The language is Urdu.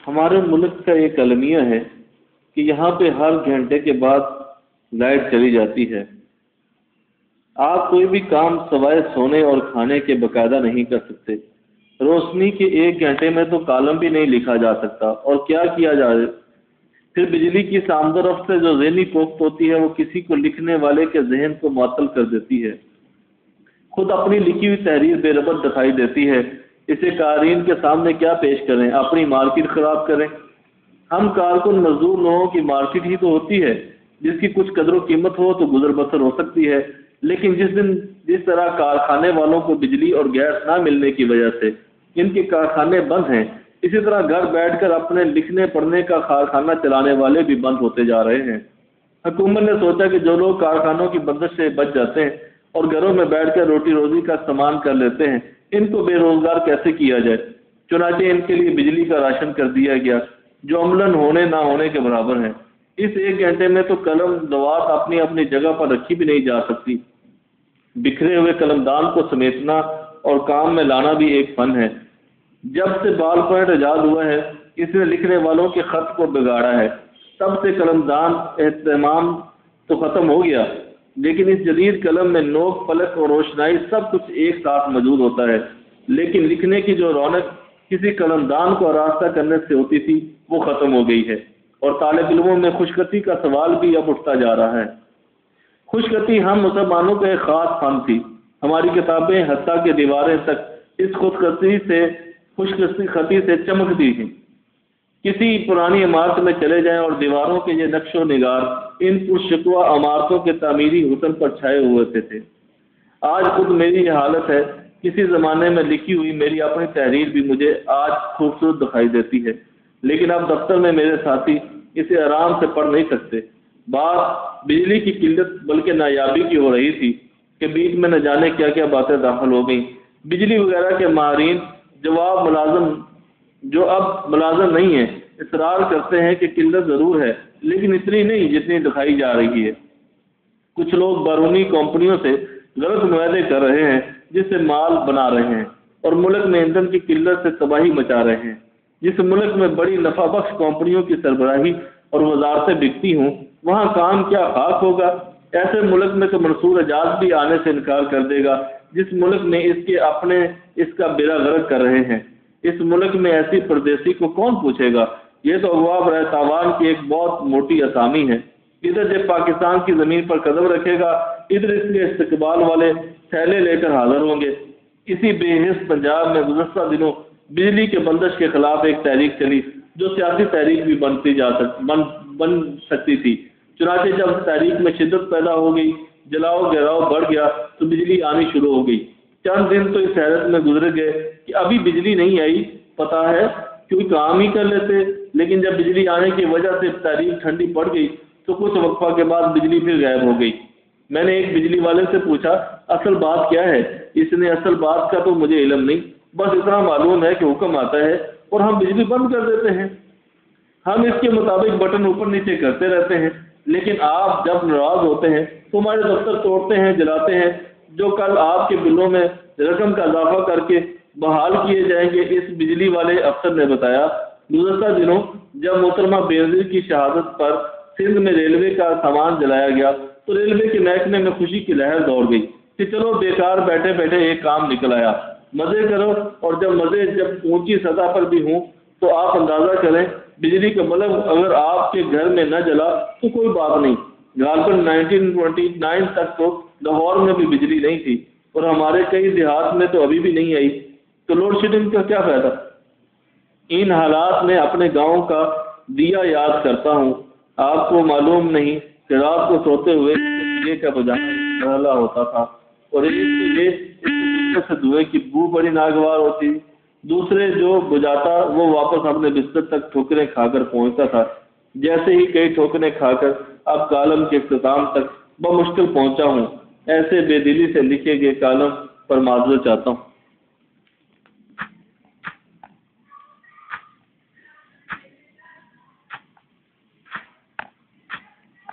ہمارے ملک کا ایک المیہ ہے کہ یہاں پہ ہر گھنٹے کے بعد لائٹ چلی جاتی ہے۔ آپ کوئی بھی کام سوائے سونے اور کھانے کے باقاعدہ نہیں کر سکتے۔ روشنی کے ایک گھنٹے میں تو کالم بھی نہیں لکھا جا سکتا، اور کیا کیا جائے؟ پھر بجلی کی اس آمد و رفت سے جو ذہنی کوفت ہوتی ہے وہ کسی کو لکھنے والے کے ذہن کو معطل کر دیتی ہے۔ خود اپنی لکھی ہوئی تحریر بے ربط دکھائی دیتی ہے۔ اسے قارئین کے سامنے کیا پیش کریں؟ اپنی مارکیٹ خراب کریں؟ ہم کارکن مزدور لوگوں کی مارکیٹ ہی تو ہوتی ہے، جس کی کچھ قدر و قیمت ہو تو گزر بسر ہو سکتی ہے، لیکن جس طرح کارخانے والوں کو بجلی اور گیس نہ ملنے کی وجہ سے ان کے کارخانے بند ہیں، اسی طرح گھر بیٹھ کر اپنے لکھنے پڑھنے کا کارخانہ چلانے والے بھی بند ہوتے جا رہے ہیں۔ حکومت نے سوچا کہ جو لوگ کارخانوں کی بندش سے بچ جاتے ہیں اور گھروں میں بیٹھ کر روٹی روزی کا استعمال کر لیتے ہیں، ان کو بے روزگار کیسے کیا جائے؟ چنانچہ ان کے لیے بجلی کا راشن کر دیا گیا، جو عملاً ہونے نہ ہونے کے برابر ہے۔ اس ایک گھنٹے میں تو قلم دوات اپنی اپنی جگہ پر رکھی بھی نہیں جا سکتی۔ بکھرے ہوئے قلمدان کو سمیٹنا اور کام میں لانا بھی ایک فن ہے۔ جب سے بال پوائنٹ ایجاد ہوا ہے، اس نے لکھنے والوں کے خط کو بگاڑا ہے۔ تب سے قلمدان اہتمام تو ختم ہو گیا، لیکن اس جدید قلم میں نوک پلک اور روشنائی سب کچھ ایک ساتھ موجود ہوتا ہے، لیکن لکھنے کی جو رونق کسی قلمدان کو آراستہ کرنے سے ہوتی تھی وہ ختم ہو گئی ہے، اور طالب علموں میں خوشخطی کا سوال بھی اب اٹھتا جا رہا ہے۔ خوشخطی ہم مسلمانوں کا ایک خاص فن تھی۔ ہماری کتابیں حتیٰ کہ دیواریں تک اس خوشخطی سے چمکتی تھیں۔ کسی پرانی عمارت میں چلے جائیں اور دیواروں کے یہ نقش و نگار ان پرشکوہ عمارتوں کے تعمیری حسن پر چھائے ہوئے تھے۔ آج خود میری یہ حالت ہے۔ کسی زمانے میں لکھی ہوئی میری اپنی تحریر بھی مجھے آج خوبصورت دکھائی دیتی ہے، لیکن اب دفتر میں میرے ساتھی اسے آرام سے پڑھ نہیں سکتے۔ بات بجلی کی قلت بلکہ نایابی کی ہو رہی تھی کہ بیچ میں نہ جانے کیا کیا باتیں داخل ہو گئیں۔ بجلی وغیرہ کے ماہرین جو اب ملازم نہیں ہیں اصرار کرتے ہیں کہ قلت ضرور ہے، لیکن اتنی نہیں جتنی دکھائی جا رہی ہے۔ کچھ لوگ بیرونی کمپنیوں سے غلط معاہدے کر رہے ہیں، جس سے مال بنا رہے ہیں اور ملک میں ایندھن کی قلت سے تباہی مچا رہے ہیں۔ جس ملک میں بڑی نفع بخش کمپنیوں کی سربراہی اور وزارتیں بکتی ہوں، وہاں کام کیا خاک ہوگا؟ ایسے ملک میں تو منصور اعجاز بھی آنے سے انکار کر دے گا جس ملک میں اس کا بیڑا غرق کر رہے ہیں۔ اس ملک میں ایسی پردیسی کو کون پوچھے گا؟ یہ تو اغوا برائے تاوان کی ایک بہت موٹی اسامی ہے۔ ادھر جب پاکستان کی زمین پر قدم رکھے گا، ادھر اس کے استقبال والے تھیلے لے کر حاضر ہوں گے۔ اسی بے حس پنجاب میں گزشتہ دنوں بجلی کے بندش کے خلاف ایک تحریک چلی، جو سیاسی تحریک بھی بن سکتی تھی۔ چنانچہ جب تحریک میں شدت پیدا ہو گئی، جلاؤ گہراؤ بڑھ گیا، تو بجلی آنی شروع ہو گئی۔ چند دن تو اس حیرت میں گزر گئے کہ ابھی بجلی نہیں آئی، پتہ ہے کیونکہ کام ہی کر لیتے، لیکن جب بجلی آنے کی وجہ سے تحریک ٹھنڈی پڑ گئی تو کچھ وقفہ کے بعد بجلی پھر غائب ہو گئی۔ میں نے ایک بجلی والے سے پوچھا اصل بات کیا ہے؟ اس نے اصل بات کا تو مجھے علم نہیں، بس اتنا معلوم ہے کہ حکم آتا ہے اور ہم بجلی بند کر دیتے ہیں۔ ہم اس کے مطابق بٹن اوپر نیچے کرتے رہتے ہیں، لیکن آپ جب ناراض ہوتے ہیں تو ہمارے دفتر توڑتے ہیں، جلاتے ہیں، جو کل آپ کے بلوں میں رقم کا اضافہ کر کے بحال کیے جائیں گے۔ اس بجلی والے افسر نے بتایا گزشتہ دنوں جب محترمہ بینظیر کی شہادت پر سندھ میں ریلوے کا سامان جلایا گیا تو ریلوے کے محکمے میں خوشی کی لہر دوڑ گئی کہ چلو بیکار بیٹھے بیٹھے ایک کام نکل آیا، مزے کرو۔ اور جب مزے اونچی سطح پر بھی ہوں تو آپ اندازہ کریں بجلی کا بلب اگر آپ کے گھر میں نہ جلا تو کوئی بات نہیں، غالباً 1929 تک تو لاہور میں بھی بجلی نہیں تھی اور ہمارے کئی دیہات میں تو ابھی بھی نہیں آئی، تو لوڈ شیڈنگ کا کیا فائدہ؟ ان حالات میں اپنے گاؤں کا دیا یاد کرتا ہوں۔ آپ کو معلوم نہیں کہ رات کو سوتے ہوئے دیے کا بجانا مرحلہ ہوتا تھا، اور اس سے دھوئے کی بو بڑی ناگوار ہوتی۔ دوسرے جو بجاتا وہ واپس اپنے بستر تک ٹھوکریں کھا کر پہنچتا تھا۔ جیسے ہی کئی ٹھوکریں کھا کر اب کالم کے اختتام تک بمشکل پہنچا ہوں، ایسے بے دلی سے لکھے گئے کالم پر معذرت چاہتا ہوں۔